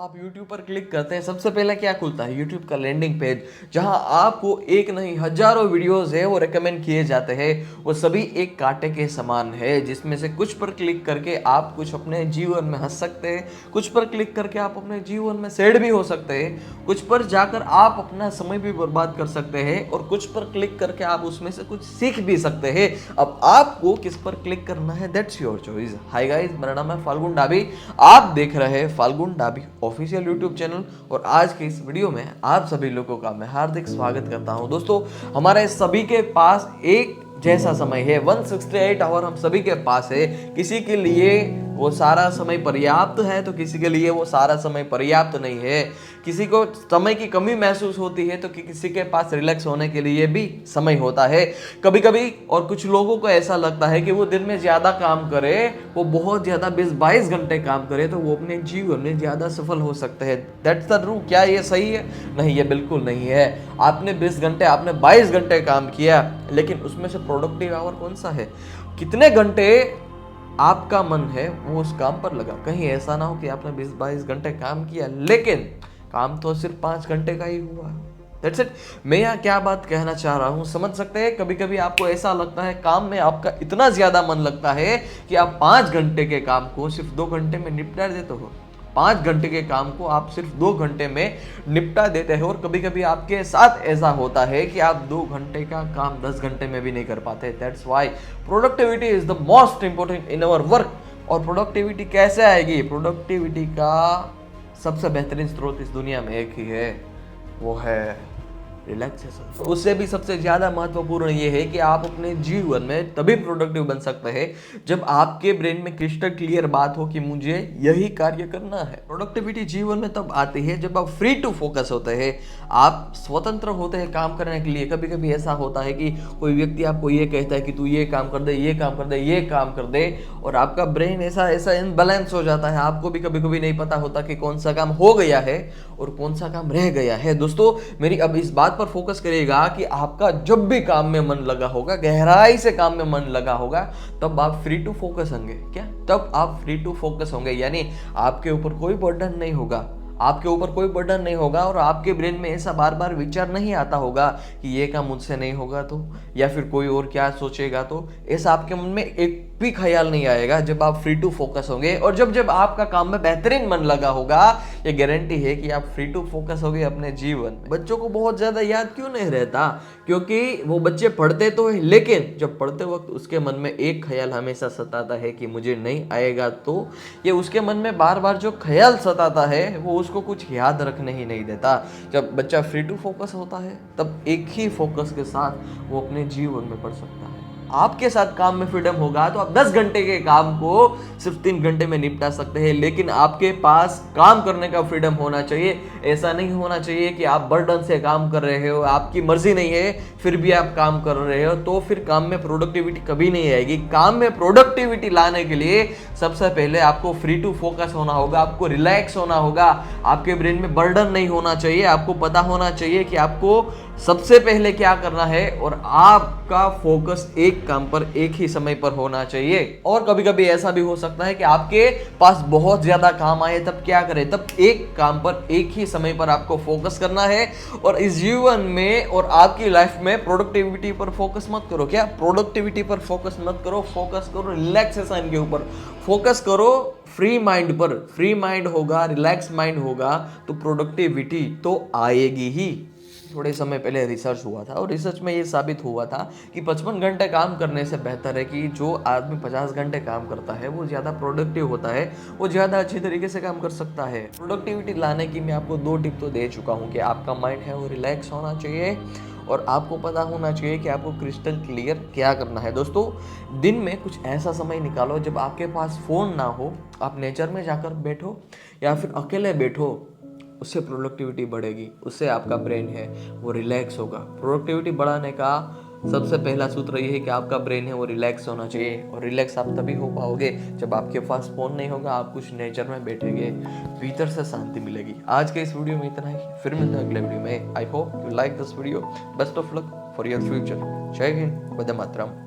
आप YouTube पर click करते हैं, सबसे पहले क्या खुलता है? YouTube का लैंडिंग पेज, जहां आपको एक नहीं हजारों वीडियोस है वो रेकमेंड किए जाते हैं। वो सभी एक कांटे के समान है, जिसमें से कुछ पर क्लिक करके आप कुछ अपने जीवन में हंस सकते हैं, कुछ पर क्लिक करके आप अपने जीवन में सैड भी हो सकते हैं, कुछ पर जाकर आप अपना समय भी बर्बाद कर सकते हैं, और कुछ पर क्लिक करके आप उसमें से कुछ सीख भी सकते हैं। अब आपको किस पर क्लिक करना है, that's your choice. Hi guys, मेरा नाम है फाल्गुन डाबी, आप देख रहे हैं फाल्गुन डाबी ऑफिशियल यूट्यूब चैनल, और आज के इस वीडियो में आप सभी लोगों का मैं हार्दिक स्वागत करता हूं। दोस्तों, हमारे सभी के पास एक जैसा समय है, 168 आवर हम सभी के पास है। किसी के लिए वो सारा समय पर्याप्त है तो किसी के लिए वो सारा समय पर्याप्त नहीं है। किसी को समय की कमी महसूस होती है तो किसी के पास रिलैक्स होने के लिए भी समय होता है कभी कभी। और कुछ लोगों को ऐसा लगता है कि वो दिन में ज्यादा काम करे, वो बहुत ज्यादा 20-22 घंटे काम करे तो वो अपने जीवन में ज्यादा सफल हो सकते हैं। That's the true. क्या ये सही है? नहीं, ये बिल्कुल नहीं है। आपने 20 घंटे, आपने 22 घंटे काम किया, लेकिन उसमें से प्रोडक्टिव आवर कौन सा है? कितने घंटे आपका मन है वो उस काम पर लगा? कहीं ऐसा ना हो कि आपने 20-22 घंटे काम किया लेकिन काम तो सिर्फ 5 घंटे का ही हुआ। That's it। मैं यहाँ क्या बात कहना चाह रहा हूँ समझ सकते हैं। कभी कभी आपको ऐसा लगता है काम में आपका इतना ज्यादा मन लगता है कि आप 5 घंटे के काम को सिर्फ 2 घंटे में निपटा देते हो। 5 घंटे के काम को आप सिर्फ 2 घंटे में निपटा देते हो। और कभी कभी आपके साथ ऐसा होता है कि आप 2 घंटे का काम 10 घंटे में भी नहीं कर पाते। That's why productivity is the most important in our work. और प्रोडक्टिविटी कैसे आएगी? प्रोडक्टिविटी का सबसे बेहतरीन स्रोत इस दुनिया में एक ही है, वो है रिलैक्सेशन। उससे भी सबसे ज्यादा महत्वपूर्ण ये है कि आप अपने जीवन में तभी प्रोडक्टिव बन सकते हैं जब आपके ब्रेन में क्रिस्टल क्लियर बात हो कि मुझे यही कार्य करना है। प्रोडक्टिविटी जीवन में तब आती है जब आप फ्री टू फोकस होते हैं, आप स्वतंत्र होते हैं काम करने के लिए। कभी कभी ऐसा होता है कि कोई व्यक्ति आपको ये कहता है कि तू ये काम कर दे, ये काम कर दे, ये काम कर दे, और आपका ब्रेन ऐसा ऐसा इनबैलेंस हो जाता है, आपको भी कभी कभी नहीं पता होता कि कौन सा काम हो गया है और कौन सा काम रह गया है। दोस्तों, मेरी अब इस बात पर फोकस करिएगा कि आपका जब भी काम में मन लगा होगा, गहराई से काम में मन लगा होगा, तब आप फ्री टू फोकस होंगे। क्या? तब आप फ्री टू फोकस होंगे, यानी आपके ऊपर कोई बर्डन नहीं होगा, आपके ऊपर कोई बर्डन नहीं होगा, और आपके ब्रेन में ऐसा बार बार विचार नहीं आता होगा कि ये काम मुझसे नहीं होगा तो, या फिर कोई और क्या सोचेगा तो। ऐसा आपके मन में एक भी ख्याल नहीं आएगा जब आप फ्री टू फोकस होंगे। और जब जब आपका काम में बेहतरीन मन लगा होगा, ये गारंटी है कि आप फ्री टू फोकस होंगे अपने जीवन में। बच्चों को बहुत ज्यादा याद क्यों नहीं रहता? क्योंकि वो बच्चे पढ़ते तो है, लेकिन जब पढ़ते वक्त उसके मन में एक ख्याल हमेशा सताता है कि मुझे नहीं आएगा तो। ये उसके मन में बार बार जो ख्याल सताता है वो उसको कुछ याद रखने ही नहीं देता। जब बच्चा फ्री टू फोकस होता है तब एक ही फोकस के साथ वो अपने जीवन में पढ़ सकता है। आपके साथ काम में फ्रीडम होगा तो आप 10 घंटे के काम को सिर्फ 3 घंटे में निपटा सकते हैं, लेकिन आपके पास काम करने का फ्रीडम होना चाहिए। ऐसा नहीं होना चाहिए कि आप बर्डन से काम कर रहे हो, आपकी मर्जी नहीं है फिर भी आप काम कर रहे हो, तो फिर काम में प्रोडक्टिविटी कभी नहीं आएगी। काम में प्रोडक्टिविटी लाने के लिए सबसे पहले आपको फ्री टू फोकस होना होगा, आपको रिलैक्स होना होगा, आपके ब्रेन में बर्डन नहीं होना चाहिए। आपको पता होना चाहिए कि आपको सबसे पहले क्या करना है, और आपका फोकस एक काम पर एक ही समय पर होना चाहिए। और कभी कभी ऐसा भी हो सकता है कि आपके पास बहुत ज्यादा काम आए, तब क्या करें? तब एक काम पर एक ही समय पर आपको फोकस करना है। और इस जीवन में और आपकी लाइफ में प्रोडक्टिविटी पर फोकस मत करो। क्या? प्रोडक्टिविटी पर फोकस मत करो, फोकस करो रिलैक्सेशन के ऊपर, फोकस करो फ्री माइंड पर। फ्री माइंड होगा, रिलैक्स माइंड होगा तो प्रोडक्टिविटी तो आएगी ही। थोड़े समय पहले रिसर्च हुआ था, और रिसर्च में ये साबित हुआ था कि 55 घंटे काम करने से बेहतर है कि जो आदमी 50 घंटे काम करता है वो ज़्यादा प्रोडक्टिव होता है, वो ज़्यादा अच्छी तरीके से काम कर सकता है। प्रोडक्टिविटी लाने की मैं आपको 2 टिप तो दे चुका हूँ कि आपका माइंड है वो रिलैक्स होना चाहिए, और आपको पता होना चाहिए कि आपको क्रिस्टल क्लियर क्या करना है। दोस्तों, दिन में कुछ ऐसा समय निकालो जब आपके पास फ़ोन ना हो, आप नेचर में जाकर बैठो या फिर अकेले बैठो, उससे प्रोडक्टिविटी बढ़ेगी, उससे आपका ब्रेन है वो रिलैक्स होगा। प्रोडक्टिविटी बढ़ाने का सबसे पहला सूत्र ये है कि आपका ब्रेन है वो रिलैक्स होना चाहिए, और रिलैक्स आप तभी हो पाओगे जब आपके पास फोन नहीं होगा, आप कुछ नेचर में बैठेंगे, भीतर से शांति मिलेगी। आज के इस वीडियो में इतना ही, फिर मिलते हैं अगले वीडियो में। I hope you like this video. Best of luck for your future. जय हिंद, वंदे मातरम।